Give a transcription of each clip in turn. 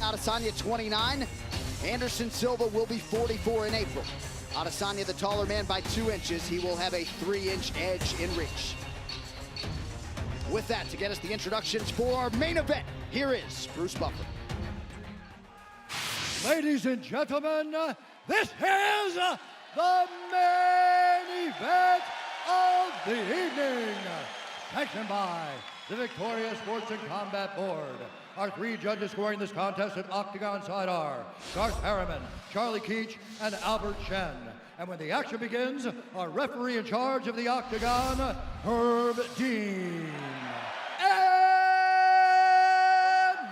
Adesanya 29, Anderson Silva will be 44 in April. Adesanya, the taller man by 2 inches, he will have a 3-inch edge in reach. With that, to get us the introductions for our main event, here is Bruce Buffer. Ladies and gentlemen, this is the main event of the evening. Sanctioned by the Victoria Sports and Combat Board. Our 3 judges scoring this contest at Octagon side are Garth Harriman, Charlie Keach, and Albert Shen. And when the action begins, our referee in charge of the Octagon, Herb Dean. And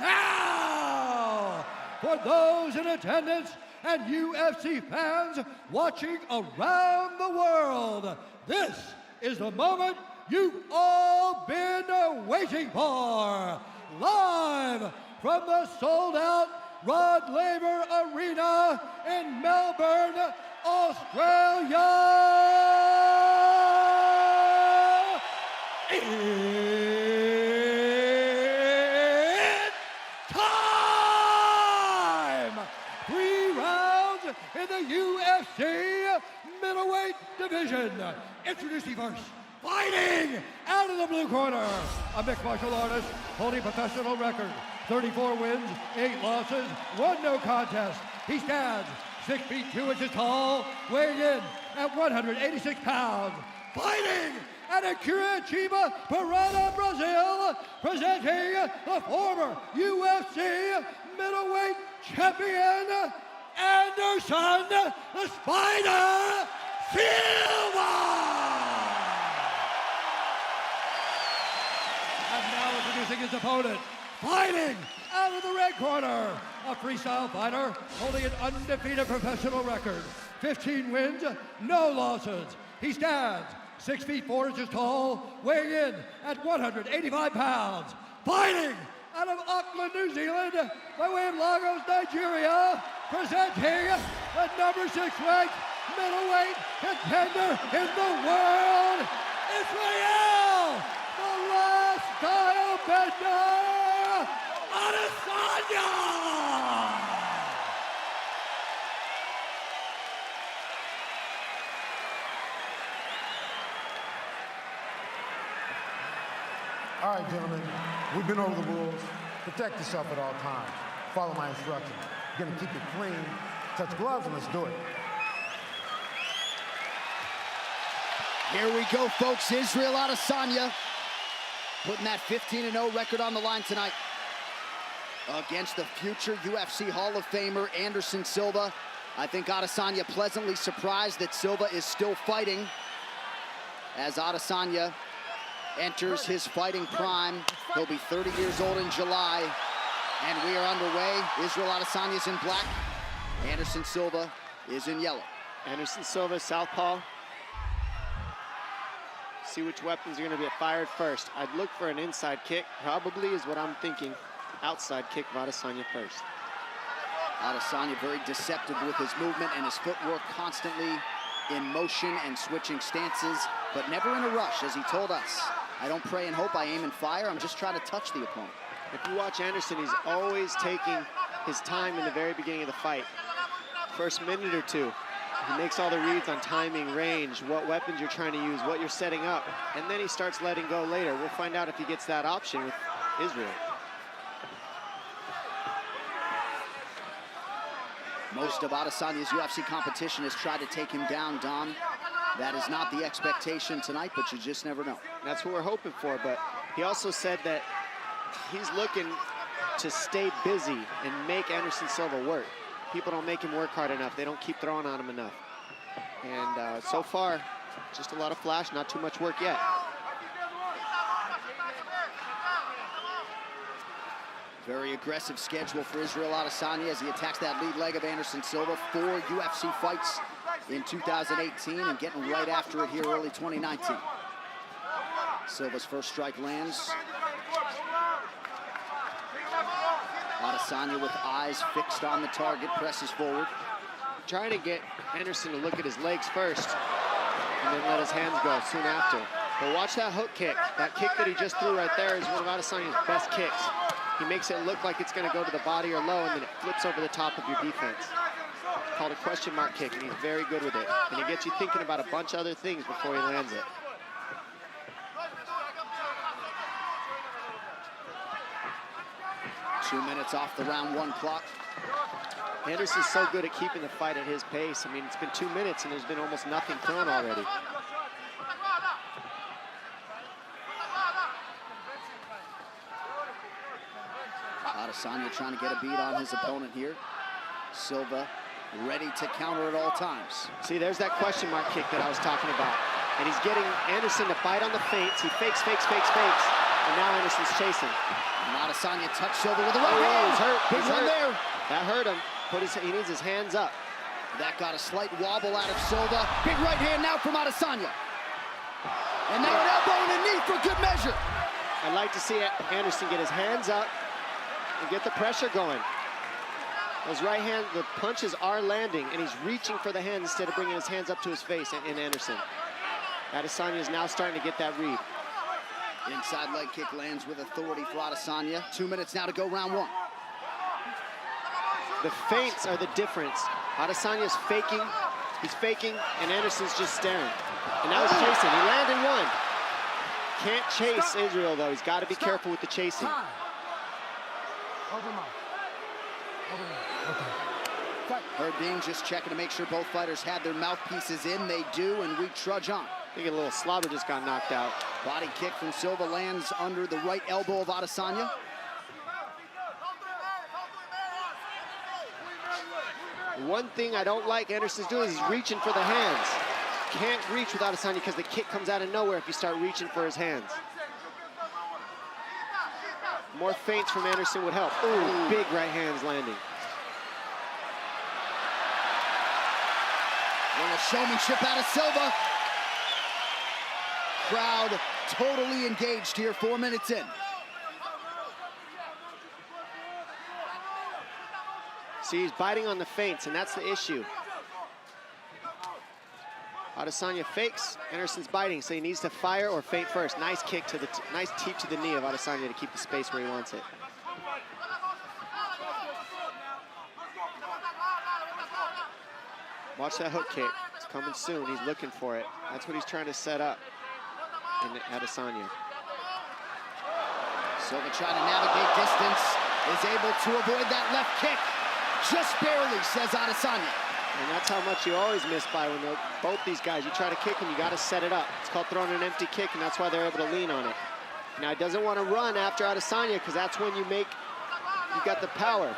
now, for those in attendance and UFC fans watching around the world, this is the moment you've all been waiting for. Live from the sold-out Rod Laver Arena in Melbourne, Australia. It's time! 3 rounds in the UFC middleweight division. Introducing first, fighting out of the blue corner, a mixed martial artist holding professional record, 34 wins, 8 losses, 1 no contest. He stands 6 feet 2 inches tall, weighing in at 186 pounds. Fighting out of Curitiba, Paraná, Brazil, presenting the former UFC middleweight champion, Anderson the Spider Silva! And now introducing his opponent, fighting out of the red corner, a freestyle fighter holding an undefeated professional record, 15 wins, no losses. He stands 6 feet 4 inches tall, weighing in at 185 pounds. Fighting out of Auckland, New Zealand, by way of Lagos, Nigeria, presenting the number 6 ranked middleweight contender in the world, Israel, the last style bender, Adesanya! All right, gentlemen, we've been over the rules. Protect yourself at all times. Follow my instructions. You're gonna keep it clean. Touch gloves and let's do it. Here we go, folks. Israel Adesanya putting that 15-0 record on the line tonight against the future UFC Hall of Famer, Anderson Silva. I think Adesanya pleasantly surprised that Silva is still fighting as Adesanya enters his fighting prime. He'll be 30 years old in July, and we are underway. Israel Adesanya is in black. Anderson Silva is in yellow. Anderson Silva, southpaw. See which weapons are going to get fired first. I'd look for an inside kick, probably is what I'm thinking. Outside kick of Adesanya first. Adesanya very deceptive with his movement and his footwork, constantly in motion and switching stances, but never in a rush, as he told us. I don't pray and hope, I aim and fire. I'm just trying to touch the opponent. If you watch Anderson, he's always taking his time in the very beginning of the fight. First minute or two, he makes all the reads on timing, range, what weapons you're trying to use, what you're setting up, and then he starts letting go later. We'll find out if he gets that option with Israel. Most of Adesanya's UFC competition has tried to take him down, Dom. That is not the expectation tonight, but you just never know. That's what we're hoping for, but he also said that he's looking to stay busy and make Anderson Silva work. People don't make him work hard enough. They don't keep throwing on him enough. And so far, just a lot of flash, not too much work yet. Very aggressive schedule for Israel Adesanya as he attacks that lead leg of Anderson Silva. 4 UFC fights in 2018 and getting right after it here early 2019. Silva's first strike lands. Adesanya with eyes fixed on the target, presses forward. trying to get Anderson to look at his legs first and then let his hands go soon after. But watch that hook kick. That kick that he just threw right there is one of Adesanya's best kicks. He makes it look like it's going to go to the body or low, and then it flips over the top of your defense. It's called a question mark kick, and he's very good with it. And he gets you thinking about a bunch of other things before he lands it. Two minutes off the round one clock. Anderson's so good at keeping the fight at his pace. I mean, it's been 2 minutes, and there's been almost nothing thrown already. Adesanya trying to get a beat on his opponent here. Silva ready to counter at all times. See, there's that question mark kick that I was talking about. And he's getting Anderson to bite on the feints. He fakes, fakes, fakes, fakes. And now Anderson's chasing. And Adesanya touched Silva with the right hand. He's hurt. Big one there. That hurt him. He needs his hands up. That got a slight wobble out of Silva. Big right hand now from Adesanya. And now an elbow and a knee for good measure. I'd like to see Anderson get his hands up and get the pressure going. Those right hand, the punches are landing, and he's reaching for the hand instead of bringing his hands up to his face in Anderson. Adesanya is now starting to get that read. Inside leg kick lands with authority for Adesanya. 2 minutes now to go, round one. The feints are the difference. Adesanya's faking, he's faking, and Anderson's just staring. And now he's chasing. He landed one. Can't chase Israel, though. He's got to be careful with the chasing. Herb Dean just checking to make sure both fighters had their mouthpieces in. They do, and we trudge on. I think a little slobber just got knocked out. Body kick from Silva lands under the right elbow of Adesanya. One thing I don't like Anderson's doing is he's reaching for the hands. Can't reach with Adesanya because the kick comes out of nowhere if you start reaching for his hands. More feints from Anderson would help. Ooh, big right hands landing. Little showmanship out of Silva. Crowd totally engaged here, 4 minutes in. See, he's biting on the feints, and that's the issue. Adesanya fakes, Anderson's biting, so he needs to fire or feint first. Nice kick to the, nice teep to the knee of Adesanya to keep the space where he wants it. Watch that hook kick. It's coming soon. He's looking for it. That's what he's trying to set up in Adesanya. Silva trying to navigate distance, is able to avoid that left kick. Just barely, says Adesanya. And that's how much you always miss by when both these guys, you try to kick them, you got to set it up. It's called throwing an empty kick, and that's why they're able to lean on it. Now, he doesn't want to run after Adesanya because that's when you got the power.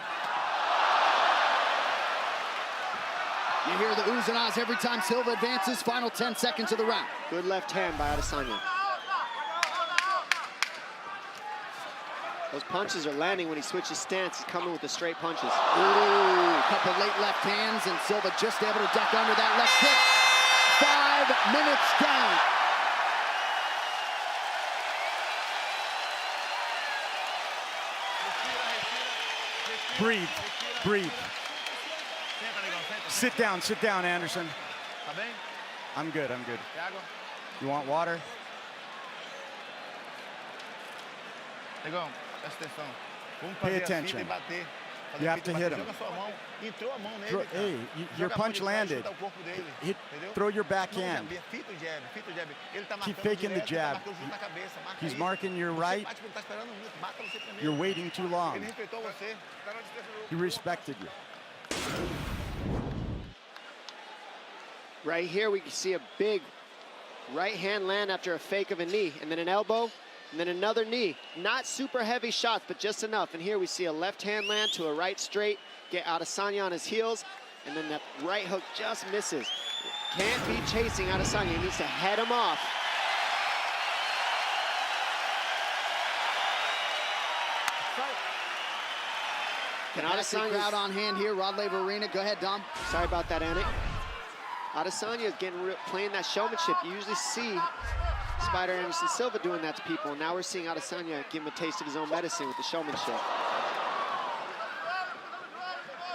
You hear the oohs and ahs every time Silva advances. Final 10 seconds of the round. Good left hand by Adesanya. Those punches are landing when he switches stance. He's coming with the straight punches. Ooh, a couple late left hands, and Silva just able to duck under that left kick. 5 minutes down. Breathe, breathe. Sit down, Anderson. I'm good. You want water? Pay attention. You have to hit him. Hey, your punch landed. Throw your backhand. Keep faking the jab. He's marking your right. You're waiting too long. He respected you. Right here, we can see a big right hand land after a fake of a knee, and then an elbow, and then another knee. Not super heavy shots, but just enough. And here we see a left hand land to a right straight, get Adesanya on his heels, and then that right hook just misses. Can't be chasing Adesanya. He needs to head him off. Can Adesanya crowd on hand here, Rod Laver Arena. Go ahead, Dom. Sorry about that, Anik. Adesanya is playing that showmanship. You usually see Spider Anderson Silva doing that to people, and now we're seeing Adesanya give him a taste of his own medicine with the showmanship.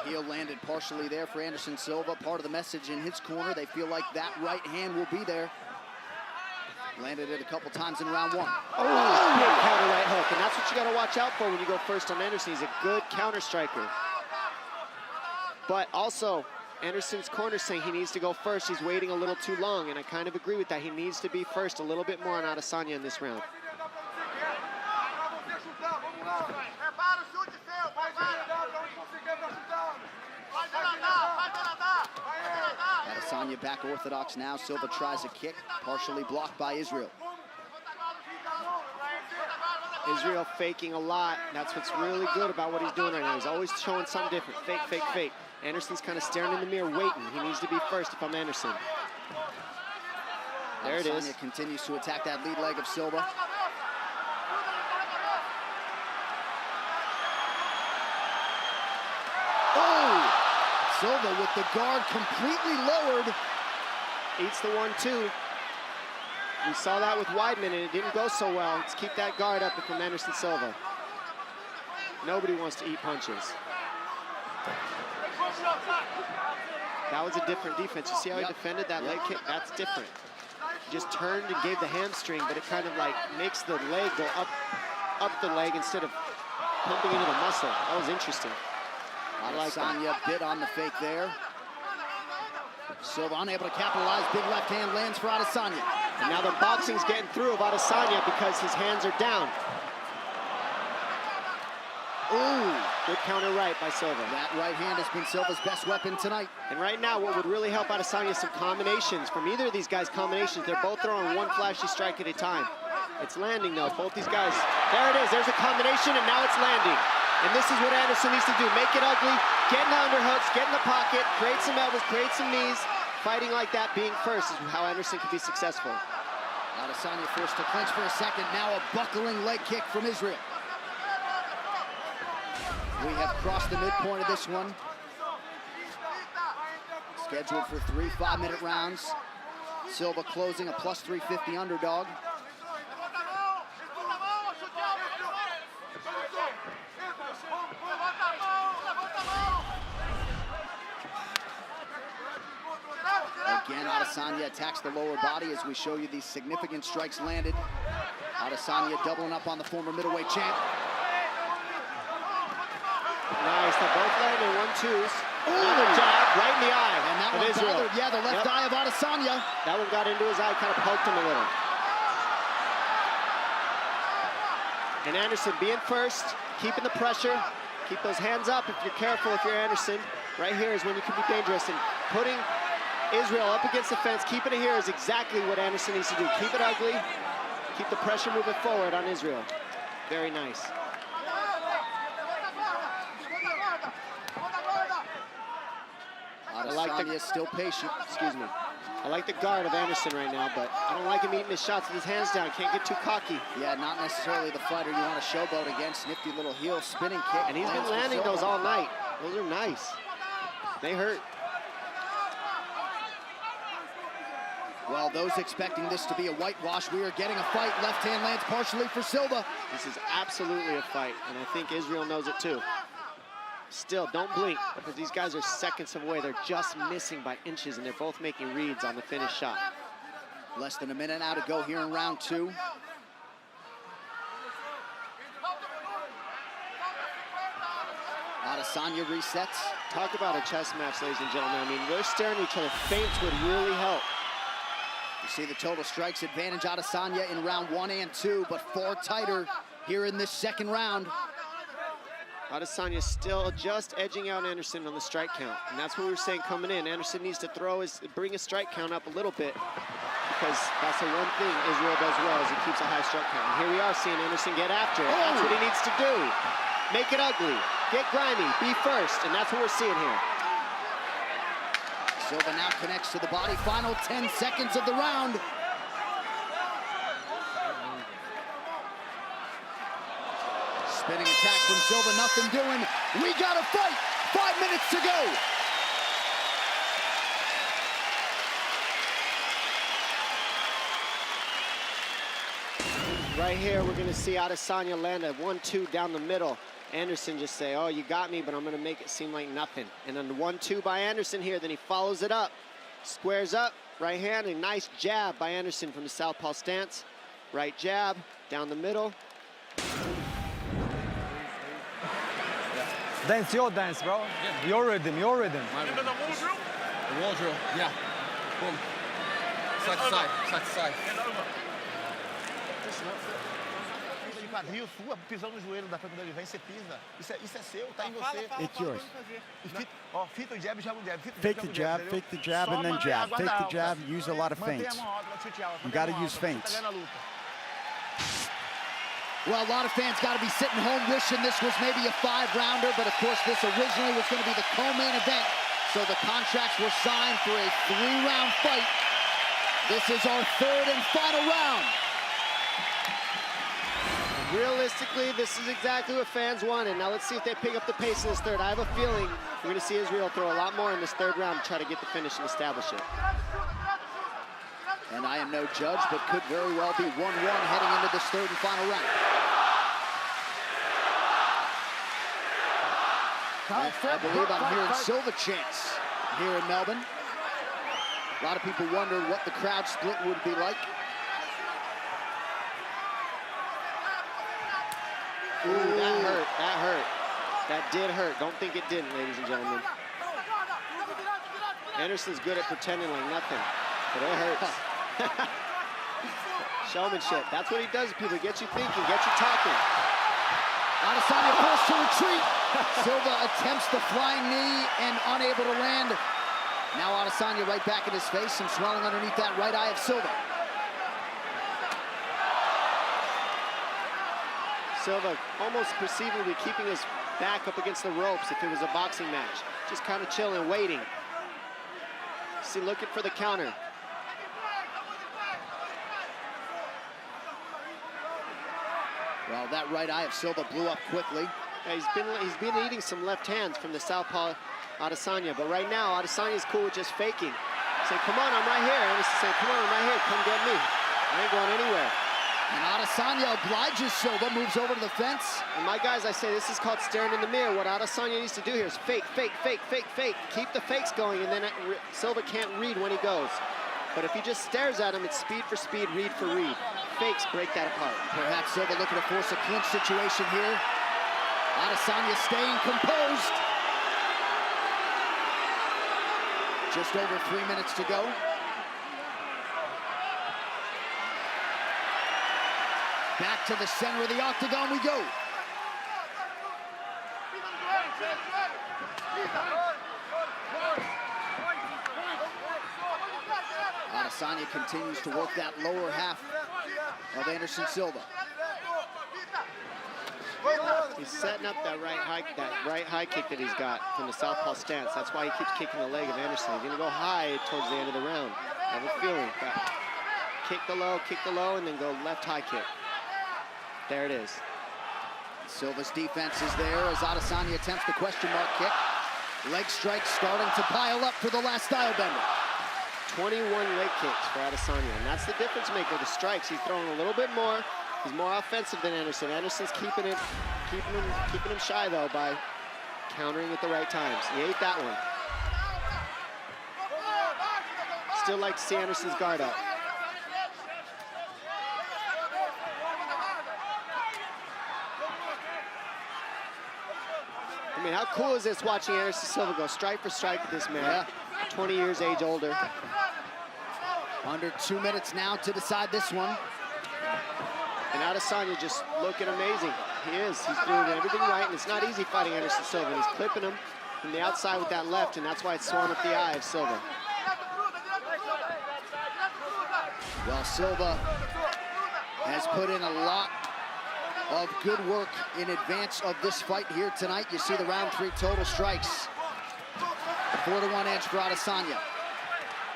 Heel landed partially there for Anderson Silva. Part of the message in his corner, they feel like that right hand will be there. Landed it a couple times in round 1. Oh, big counter right hook, and that's what you got to watch out for when you go first on Anderson. He's a good counter striker. But also, Anderson's corner saying he needs to go first. He's waiting a little too long, and I kind of agree with that. He needs to be first a little bit more on Adesanya in this round. Adesanya back orthodox now. Silva tries a kick, partially blocked by Israel. Israel faking a lot. That's what's really good about what he's doing right now. He's always showing something different. Fake, fake, fake. Anderson's kind of staring in the mirror, waiting. He needs to be first if I'm Anderson. There it is. Adesanya continues to attack that lead leg of Silva. Oh! Silva with the guard completely lowered. Eats the 1-2. We saw that with Weidman, and it didn't go so well. Let's keep that guard up from Anderson Silva. Nobody wants to eat punches. That was a different defense. You see how he defended that leg kick? That's different. He just turned and gave the hamstring, but it kind of like makes the leg go up the leg instead of pumping into the muscle. That was interesting. Adesanya bit on the fake there. Silva unable to capitalize. Big left hand lands for Adesanya. And now the boxing's getting through of Adesanya because his hands are down. Ooh, good counter right by Silva. That right hand has been Silva's best weapon tonight. And right now, what would really help Adesanya is some combinations. From either of these guys' combinations, they're both throwing one flashy strike at a time. It's landing though, both these guys. There it is, there's a combination, and now it's landing. And this is what Anderson needs to do. Make it ugly, get in the underhooks, get in the pocket, create some elbows, create some knees. Fighting like that, being first, is how Anderson can be successful. Adesanya forced to clinch for a second. Now a buckling leg kick from Israel. We have crossed the midpoint of this one. Scheduled for 3 5-minute rounds. Silva closing a plus 350 underdog. Again, Adesanya attacks the lower body as we show you these significant strikes landed. Adesanya doubling up on the former middleweight champ. Nice, they're both landing 1-2s. Another jab right in the eye. And that one bothered, yeah, the left eye of Adesanya. That one got into his eye, kind of poked him a little. And Anderson being first, keeping the pressure, keep those hands up if you're careful, if you're Anderson. Right here is when you can be dangerous, and putting Israel up against the fence, keeping it here is exactly what Anderson needs to do. Keep it ugly, keep the pressure moving forward on Israel. Very nice. Adesanya is still patient. Excuse me. I like the guard of Anderson right now, but I don't like him eating his shots with his hands down. Can't get too cocky. Yeah, not necessarily the fighter you want to showboat against. Nifty little heel spinning kick. And he's been landing those all night. Those are nice. They hurt. Well, those expecting this to be a whitewash, we are getting a fight. Left hand lands partially for Silva. This is absolutely a fight, and I think Israel knows it too. Still, don't blink, because these guys are seconds away. They're just missing by inches, and they're both making reads on the finished shot. Less than a minute now to go here in round 2. Adesanya resets. Talk about a chess match, ladies and gentlemen. I mean, we're staring at each other. Feints would really help. You see the total strikes advantage Adesanya in round 1 and 2, but far tighter here in this second round. Adesanya still just edging out Anderson on the strike count, and that's what we were saying coming in. Anderson needs to bring his strike count up a little bit, because that's the one thing Israel does well, is he keeps a high strike count. And here we are seeing Anderson get after it. That's what he needs to do. Make it ugly, get grimy, be first, and that's what we're seeing here. Silva now connects to the body. Final 10 seconds of the round. Spinning attack from Silva, nothing doing. We got a fight. 5 minutes to go. Right here, we're gonna see Adesanya land a 1-2 down the middle. Anderson just say, oh, you got me, but I'm gonna make it seem like nothing. And then the 1-2 by Anderson here, then he follows it up. Squares up, right hand, a nice jab by Anderson from the southpaw stance. Right jab, down the middle. Dance your dance, bro. Yeah. Your rhythm, your rhythm. Remember the wall drill? The wall drill, yeah. Boom. Side to side, side to side. Get over. De quadril, sua, pisando no joelho da frente quando ele vem, você pisa. Isso é seu, tá em você. It's yours. Ó, fita o jab, jab o jab. Fake the jab, and then jab. Fake the jab, use a lot of feints. You got to use feints. Well, a lot of fans got to be sitting home wishing this was maybe a 5-rounder, but of course this originally was going to be the co-main event, so the contracts were signed for a 3-round fight. This is our 3rd and final round. Realistically, this is exactly what fans wanted. Now let's see if they pick up the pace in this 3rd. I have a feeling we're going to see Israel throw a lot more in this 3rd round to try to get the finish and establish it. And I am no judge, but could very well be 1-1 heading into this 3rd and final round. I believe I'm hearing Silva chants here in Melbourne. A lot of people wondered what the crowd split would be like. Ooh, that hurt, that hurt. That did hurt. Don't think it didn't, ladies and gentlemen. Anderson's good at pretending like nothing, but it hurts. Showmanship, that's what he does to people. Get you thinking, get you talking. Adesanya forced to retreat. Silva attempts the flying knee and unable to land. Now Adesanya right back in his face, some swelling underneath that right eye of Silva. Silva almost perceivably keeping his back up against the ropes if it was a boxing match. Just kind of chilling, waiting. See, looking for the counter. Well, that right eye of Silva blew up quickly. Yeah, he's been eating some left hands from the southpaw Adesanya, but right now Adesanya's cool with just faking. Saying, come on, I'm right here. Anderson saying, come on, I'm right here, come get me. I ain't going anywhere. And Adesanya obliges Silva, moves over to the fence. And my guys, I say this is called staring in the mirror. What Adesanya needs to do here is fake, fake, fake, fake, fake. Keep the fakes going, and then Silva can't read when he goes. But if he just stares at him, it's speed for speed, read for read. Fakes break that apart. Perhaps Silva looking to force a clinch situation here. Adesanya staying composed. Just over 3 minutes to go. Back to the center of the octagon we go. Adesanya continues to work that lower half of Anderson Silva. He's setting up that right high kick that he's got from the southpaw stance. That's why he keeps kicking the leg of Anderson. He's gonna go high towards the end of the round. I have a feeling. Kick the low, and then go left high kick. There it is. Silva's defense is there as Adesanya attempts the question mark kick. Leg strikes starting to pile up for the last style bender. 21 leg kicks for Adesanya, and that's the difference maker. The strikes, he's throwing a little bit more. He's more offensive than Anderson. Anderson's keeping him shy though by countering at the right times. He ate that one. Still like to see Anderson's guard up. I mean, how cool is this watching Anderson Silva go strike for strike with this man? Yeah. 20 years age older. Under 2 minutes now to decide this one. And Adesanya just looking amazing. He is. He's doing everything right, and it's not easy fighting Anderson Silva. He's clipping him from the outside with that left, and that's why it's swollen up the eye of Silva. Well, Silva has put in a lot of good work in advance of this fight here tonight. You see the round 3 total strikes. 4-1 edge for Adesanya.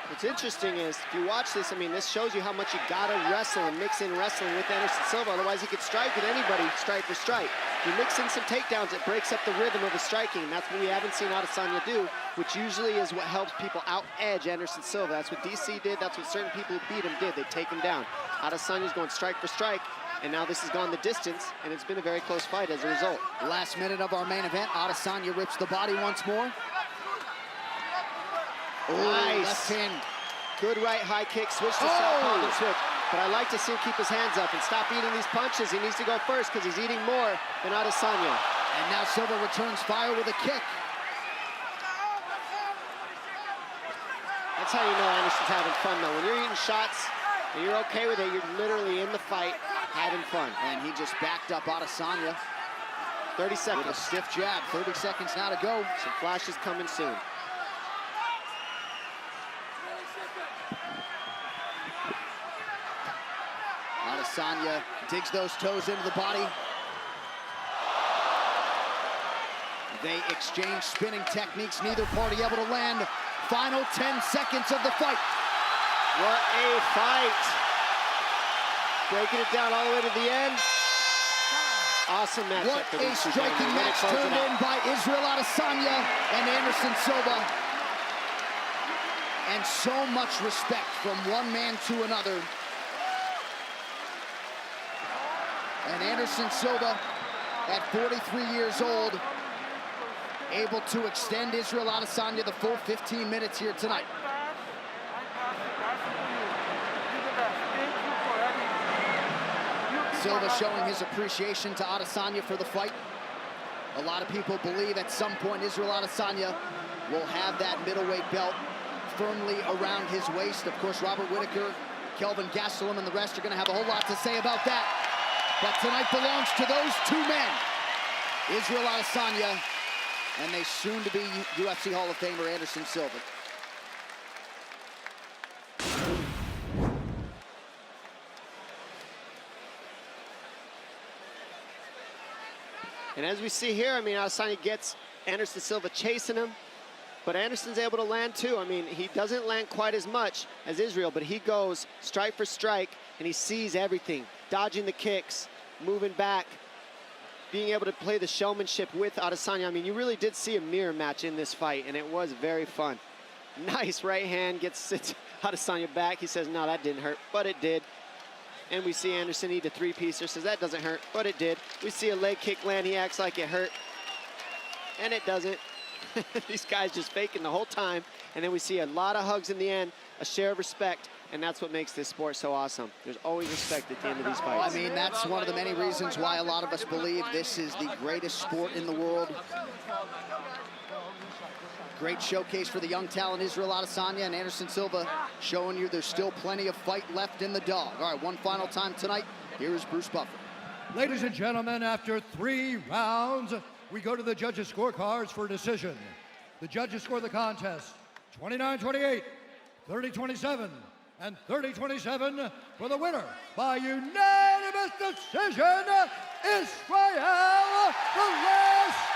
What's interesting is, if you watch this, I mean, this shows you how much you gotta wrestle and mix in wrestling with Anderson Silva. Otherwise, he could strike with anybody, strike for strike. You mix in some takedowns, it breaks up the rhythm of his striking, and that's what we haven't seen Adesanya do, which usually is what helps people out-edge Anderson Silva. That's what DC did, that's what certain people who beat him did. They take him down. Adesanya's going strike for strike. And now this has gone the distance, and it's been a very close fight as a result. Last minute of our main event, Adesanya rips the body once more. Nice. Left hand. Good right high kick, switch to southpaw and switch. But I like to see him keep his hands up and stop eating these punches. He needs to go first because he's eating more than Adesanya. And now Silva returns fire with a kick. That's how you know Anderson's having fun, though. When you're eating shots and you're okay with it, you're literally in the fight, having fun. And he just backed up Adesanya 30 seconds. with a stiff jab. 30 seconds now to go. Some flashes coming soon. Adesanya digs those toes into the body. They exchange spinning techniques, neither party able to land. Final 10 seconds of the fight. What a fight. Breaking it down all the way to the end. Awesome matchup. What a striking match turned in by Israel Adesanya and Anderson Silva. And so much respect from one man to another. And Anderson Silva, at 43 years old, able to extend Israel Adesanya the full 15 minutes here tonight. Silva showing his appreciation to Adesanya for the fight. A lot of people believe at some point Israel Adesanya will have that middleweight belt firmly around his waist. Of course, Robert Whittaker, Kelvin Gastelum, and the rest are going to have a whole lot to say about that. But tonight belongs to those two men, Israel Adesanya and they soon-to-be UFC Hall of Famer Anderson Silva. And as we see here, I mean, Adesanya gets Anderson Silva chasing him, but Anderson's able to land too. I mean, he doesn't land quite as much as Israel, but he goes strike for strike, and he sees everything, dodging the kicks, moving back, being able to play the showmanship with Adesanya. I mean, you really did see a mirror match in this fight, and it was very fun. Nice right hand, gets Adesanya back. He says, no, that didn't hurt, but it did. And we see Anderson eat a three-piecer, says that doesn't hurt, but it did. We see a leg kick land, he acts like it hurt, and it doesn't. These guys just faking the whole time. And then we see a lot of hugs in the end, a share of respect, and that's what makes this sport so awesome. There's always respect at the end of these fights. I mean, that's one of the many reasons why a lot of us believe this is the greatest sport in the world. Great showcase for the young talent, Israel Adesanya and Anderson Silva, showing you there's still plenty of fight left in the dog. All right, one final time tonight. Here is Bruce Buffer. Ladies and gentlemen, after 3 rounds, we go to the judges' scorecards for a decision. The judges score the contest 29-28, 30-27, and 30-27 for the winner by unanimous decision, Israel the Last